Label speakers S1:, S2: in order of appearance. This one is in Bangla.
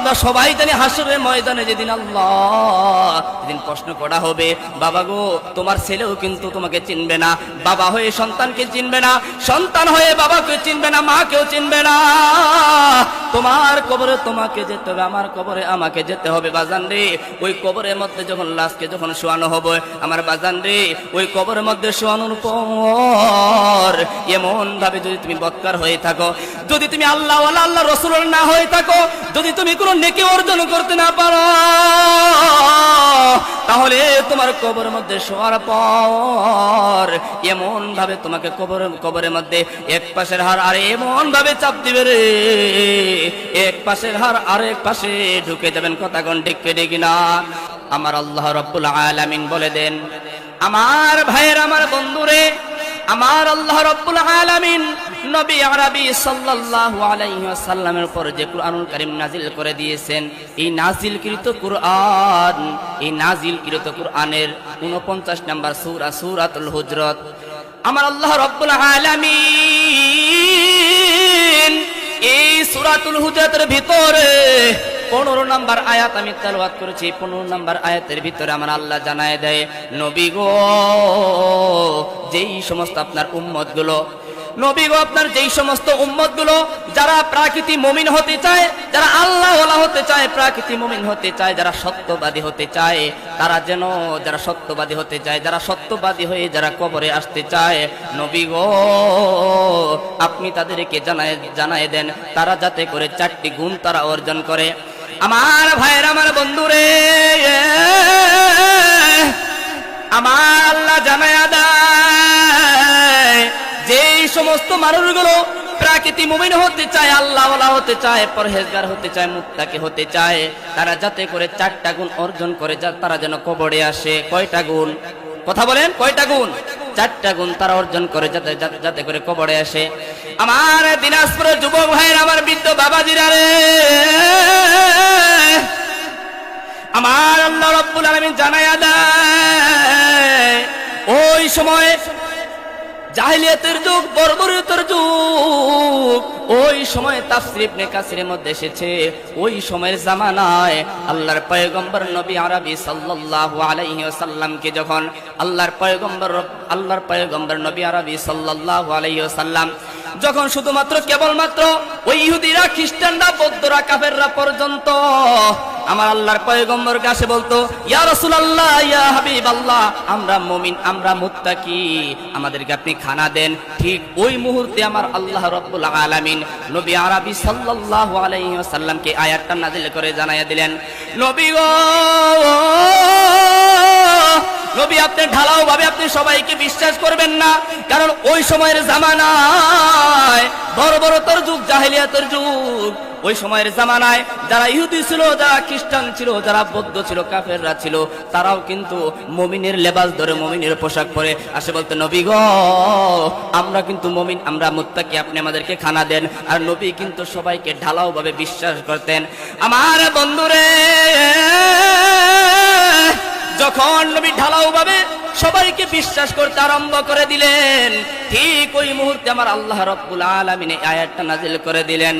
S1: আমরা সবাই জানি হাসরের ময়দানে যেদিন আল্লাহ যেদিন প্রশ্ন করা হবে, বাবা গো তোমার ছেলেও কিন্তু তোমাকে চিনবে না, বাবা হয়ে সন্তানকে চিনবে না, সন্তান হয়ে বাবাকে চিনবে না, মাকেও চিনবে না। তোমার কবরে তোমাকে যেতে হবে, আমার কবরে আমাকে যেতে হবে বাজান রে। ওই কবরের মধ্যে যখন লাশকে যখন শোয়ানো হবে আমার বাজান রে, ওই কবরের মধ্যে শোয়ানোর পর এমন ভাবে যদি তুমি বদকার হয়ে থাকো, যদি তুমি আল্লাহ ওয়ালা আল্লাহ রাসূলের না হয়ে থাকো, যদি তুমি কোনো নেকি অর্জন করতে না পারো, তাহলে তোমার কবরের মধ্যে শোয়ার পর এমন ভাবে তোমাকে কবরের মধ্যে এক পাশের হাড় আর এমন ভাবে চাপ দিবে রে, এক পাশের হাড় আরেক পাশে ঢুকে যাবেন। কথা কোন ঠিক কিনা? আমার আল্লাহ রাব্বুল আলামিন বলে দেন, আমার ভাইয়ের আমার বন্ধুরে, আমার আল্লাহ রাব্বুল আলামিন নবী আরবি সাল্লাল্লাহু আলাইহি ওয়াসাল্লামের উপর যে কুরআনুল কারীম নাজিল করে দিয়েছেন, এই নাজিলকৃত কুরআন, এই নাজিলকৃত কুরআনের 49 নম্বর সূরা সূরাতুল হুজরাত। আমার আল্লাহ রাব্বুল আলামিন এই সূরাতুল হুজরাতের ভিতরে 15 নম্বর আয়াত আমি তেলাওয়াত করেছি। 15 নম্বর আয়াতের ভিতরে আমার আল্লাহ জানায় দেয়, নবী গো যেই সমস্ত আপনার উম্মতগুলো, নবী গো আপনার যেই সমস্ত উম্মতগুলো যারা প্রাকৃতিক মুমিন হতে চায়, যারা আল্লাহ ওয়ালা হতে চায়, প্রাকৃতিক মুমিন হতে চায়, যারা সত্যবাদী হতে চায়, তারা যেন যারা সত্যবাদী হতে চায়, যারা সত্যবাদী হয়ে যারা কবরে আসতে চায়, নবী গো আপনি তাদেরকে জানায় দেন তারা যাতে করে 4টি গুণ তারা অর্জন করে। আমার ভাইয়ের আমার বন্ধুরে, আমার আল্লাহ জানায়া দেয় যেই সমস্ত মানুষগুলো প্রাকৃতিক মুমিন হতে চায়, আল্লাহ ওয়ালা হতে চায়, পরহেজগার হতে চায়, মুত্তাকি হতে চায়, তারা যাতে করে 4টা গুণ অর্জন করে, তারা যেন কবরে আসে। কয়টা গুণ? কথা বলেন, কয়টা গুণ? 4টা গুণ তারা অর্জন করে যাতে করে কবরে আসে। আমার দিনাজপুরের যুবক ভাইয়ের, আমার বৃদ্ধ বাবাজিরা রে, আমার আল্লাহ রাব্বুল আলামিন জানায়া দেয় ওই সময় জাহিলিয়াতের যুগ, বর্বরতার যুগ, ওই সময় তাফসীর ইবনে কাসিরের মধ্যে এসেছে, ওই সময়ের জামানায় আল্লাহর পয়গম্বর নবী আরবি সাল্লাল্লাহু আলাইহি ওয়াসাল্লামকে যখন আল্লাহর পয়গম্বর নবী আরবি সাল্লাল্লাহু আলাইহি ওয়াসাল্লাম যখন শুধুমাত্র কেবলমাত্র ওই ইহুদিরা, খ্রিস্টানরা, বৌদ্ধরা, কাফেররা পর্যন্ত আমার আল্লাহর পয়গম্বর কাছে বলতো, ইয়া রাসূলুল্লাহ, ইয়া হাবিবাল্লাহ, আমরা মুমিন, আমরা মুত্তাকি, আমাদেরকে আপনি খানা দেন। ঠিক ওই মুহূর্তে আমার আল্লাহ রাব্বুল আলামিন নবী আরবি সাল্লাল্লাহু আলাইহি ওয়াসাল্লামকে আয়াতটা নাযিল করে জানায়া দিলেন, নবী গো, নবী আপনি ঢালাও ভাবে আপনি সবাইকে বিশ্বাস করবেন না, কারণ ওই সময়ের জামানায় বর্বরতার যুগ, জাহিলিয়াতের যুগ, ওই সময়ের জামানায় যারা ইহুদি ছিল, যারা খ্রিস্টান ছিল, যারা বৌদ্ধ ছিল, কাফেররা ছিল, তারাও কিন্তু মুমিনের লেবাস ধরে, মুমিনের পোশাক পরে আসে, বলতে নবী গো আমরা কিন্তু মুমিন, আমরা মুত্তাকি, আপনি আমাদেরকে খানা দেন। আর নবী কিন্তু সবাইকে ঢালাও ভাবে বিশ্বাস করতেন। আমার বন্ধুরে, যখন নবী ঢালাও ভাবে সবাইকে বিশ্বাস করতে আরম্ভ করে দিলেন, ঠিক ওই মুহূর্তে আমার আল্লাহ রাব্বুল আলামিন এই আয়াতটা নাযিল করে দিলেন।